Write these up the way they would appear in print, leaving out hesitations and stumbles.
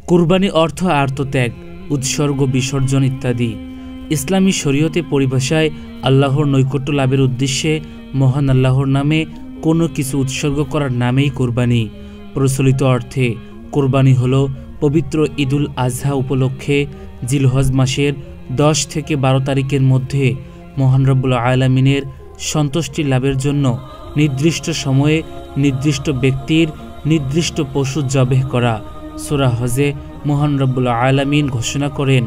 কুরবানি অর্থ আত্মত্যাগ, উৎসর্গ, বিসর্জন ইত্যাদি। ইসলামী শরীয়তে পরিভাষায় আল্লাহর নৈকট্য লাভের উদ্দেশ্যে মহান আল্লাহর নামে কোনো কিছু উৎসর্গ করার নামেই কুরবানি। প্রচলিত অর্থে কুরবানি হল পবিত্র ঈদুল আজহা উপলক্ষে জিলহজ মাসের 10 থেকে 12 তারিখের মধ্যে মহান রব্বুল আলামিনের সন্তুষ্টি লাভের জন্য নির্দিষ্ট সময়ে নির্দিষ্ট ব্যক্তির নির্দিষ্ট পশু জবেহ করা। সূরা হজে মহান রব্বুল আলামিন ঘোষণা করেন,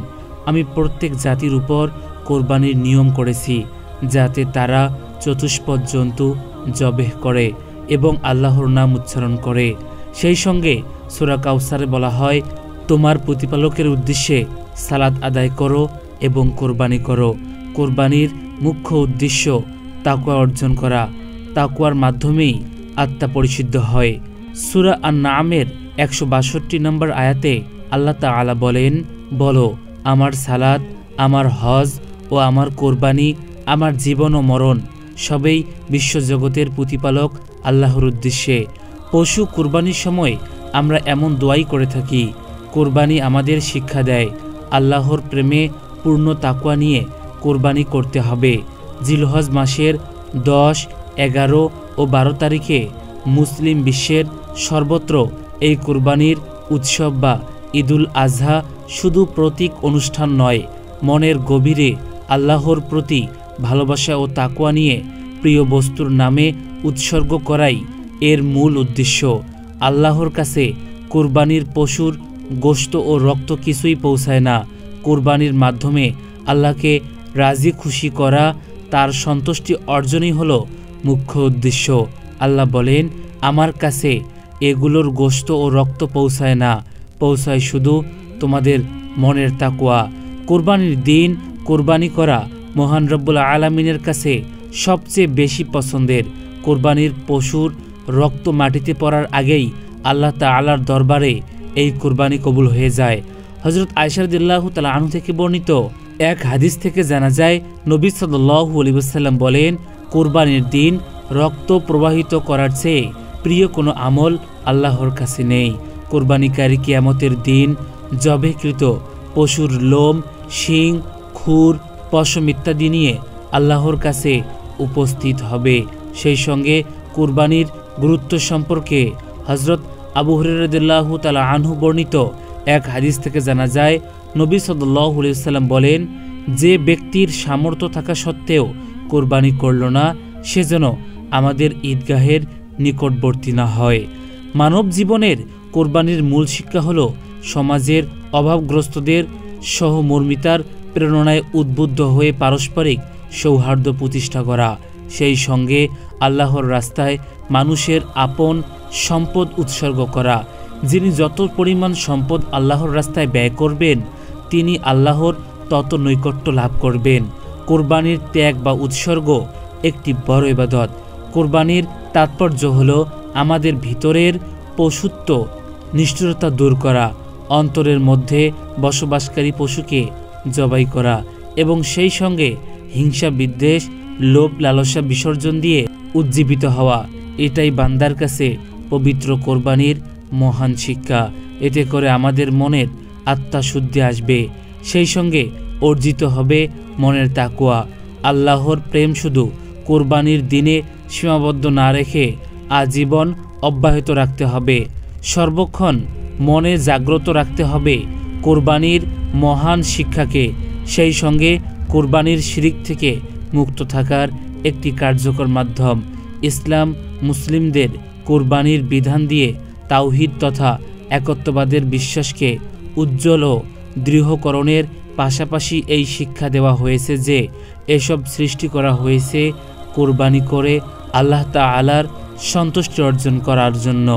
আমি প্রত্যেক জাতির উপর কোরবানির নিয়ম করেছি যাতে তারা চতুষ্পদ জন্তু জবেহ করে এবং আল্লাহর নাম উচ্চারণ করে। সেই সঙ্গে সূরা কাউসারে বলা হয়, তোমার প্রতিপালকের উদ্দেশ্যে সালাত আদায় করো এবং কোরবানি করো। কোরবানির মুখ্য উদ্দেশ্য তাকওয়া অর্জন করা। তাকওয়ার মাধ্যমেই আত্মা পরিশুদ্ধ হয়। সূরা আন-নামের 162 নম্বর আয়াতে আল্লাহ তাআলা বলেন, বলো, আমার সালাত, আমার হজ ও আমার কোরবানি, আমার জীবন ও মরণ সবই বিশ্বজগতের প্রতিপালক আল্লাহর উদ্দেশ্যে। পশু কোরবানির সময় আমরা এমন দোয়াই করে থাকি। কোরবানি আমাদের শিক্ষা দেয় আল্লাহর প্রেমে পূর্ণ তাকওয়া নিয়ে কোরবানি করতে হবে। জিলহজ মাসের 10, 11 ও 12 তারিখে মুসলিম বিশ্বের সর্বত্র এই কোরবানির উৎসব বা ঈদুল আজহা শুধু প্রতীক অনুষ্ঠান নয়, মনের গভীরে আল্লাহর প্রতি ভালোবাসা ও তাকওয়া নিয়ে প্রিয় বস্তুর নামে উৎসর্গ করাই এর মূল উদ্দেশ্য। আল্লাহর কাছে কোরবানির পশুর গোশত ও রক্ত কিছুই পৌঁছায় না। কোরবানির মাধ্যমে আল্লাহকে রাজি খুশি করা, তার সন্তুষ্টি অর্জনই হলো মুখ্য উদ্দেশ্য। আল্লাহ বলেন, আমার কাছে এগুলোর গোশত ও রক্ত পৌঁছায় না, পৌঁছায় শুধু তোমাদের মনের তাকওয়া। কোরবানির দিন কোরবানি করা মহান রব্বুল আলামিনের কাছে সবচেয়ে বেশি পছন্দের। কোরবানির পশুর রক্ত মাটিতে পড়ার আগেই আল্লাহ তাআলার দরবারে এই কোরবানি কবুল হয়ে যায়। হযরত আয়েশা রাদিয়াল্লাহু তাআলা আনহা থেকে বর্ণিত এক হাদিস থেকে জানা যায়, নবী সাল্লাল্লাহু আলাইহি ওয়াসাল্লাম বলেন, কোরবানির দিন রক্ত প্রবাহিত করার চেয়ে প্রিয় কোনো আমল আল্লাহর কাছে নেই। কোরবানিকারী কিয়ামতের দিন জবেহকৃত পশুর লোম, শিং, খুর, পশম ইত্যাদি নিয়ে আল্লাহর কাছে উপস্থিত হবে। সেই সঙ্গে কুরবানির গুরুত্ব সম্পর্কে হযরত আবু হুরায়রা রাদিয়াল্লাহু তাআলা আনহু বর্ণিত এক হাদিস থেকে জানা যায়, নবী সাল্লাল্লাহু আলাইহি ওয়াসাল্লাম বলেন, যে ব্যক্তির সামর্থ্য থাকা সত্ত্বেও কোরবানি করল না, সে যেন আমাদের ঈদগাহের নিকটবর্তী না হয়। মানব জীবনের কোরবানির মূল শিক্ষা হলো সমাজের অভাবগ্রস্তদের সহমর্মিতার প্রেরণায় উদ্বুদ্ধ হয়ে পারস্পরিক সৌহার্দ্য প্রতিষ্ঠা করা। সেই সঙ্গে আল্লাহর রাস্তায় মানুষের আপন সম্পদ উৎসর্গ করা। যিনি যত পরিমাণ সম্পদ আল্লাহর রাস্তায় ব্যয় করবেন, তিনি আল্লাহর তত নৈকট্য লাভ করবেন। কোরবানির ত্যাগ বা উৎসর্গ একটি বড় ইবাদত। কোরবানির তাৎপর্য হলো আমাদের ভিতরের পশুত্ব, নিষ্ঠুরতা দূর করা, অন্তরের মধ্যে বসবাসকারী পশুকে জবাই করা এবং সেই সঙ্গে হিংসা, বিদ্বেষ, লোভ, লালসা বিসর্জন দিয়ে উজ্জীবিত হওয়া। এটাই বান্দার কাছে পবিত্র কোরবানির মহান শিক্ষা। এতে করে আমাদের মনের আত্মাশুদ্ধি আসবে, সেই সঙ্গে অর্জিত হবে মনের তাকওয়া। আল্লাহর প্রেম শুধু কোরবানির দিনে সীমাবদ্ধ না রেখে আজীবন অব্যাহত রাখতে হবে। সর্বক্ষণ মনে জাগ্রত রাখতে হবে কোরবানির মহান শিক্ষাকে। সেই সঙ্গে কোরবানির শিরিক থেকে মুক্ত থাকার একটি কার্যকর মাধ্যম। ইসলাম মুসলিমদের কোরবানির বিধান দিয়ে তাওহীদ তথা একত্ববাদের বিশ্বাসকে উজ্জ্বল ও দৃঢ়করণের পাশাপাশি এই শিক্ষা দেওয়া হয়েছে যে এসব সৃষ্টি করা হয়েছে কোরবানি করে আল্লাহ তাআলার সন্তুষ্টি অর্জন করার জন্য।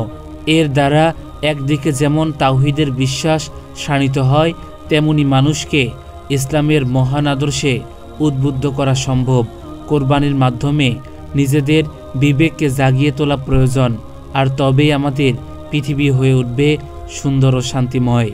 এর দ্বারা একদিকে যেমন তাওহীদের বিশ্বাস শানিত হয়, তেমনি মানুষকে ইসলামের মহান আদর্শে উদ্বুদ্ধ করা সম্ভব। কোরবানির মাধ্যমে নিজেদের বিবেককে জাগিয়ে তোলা প্রয়োজন, আর তবেই আমাদের পৃথিবী হয়ে উঠবে সুন্দর ও শান্তিময়।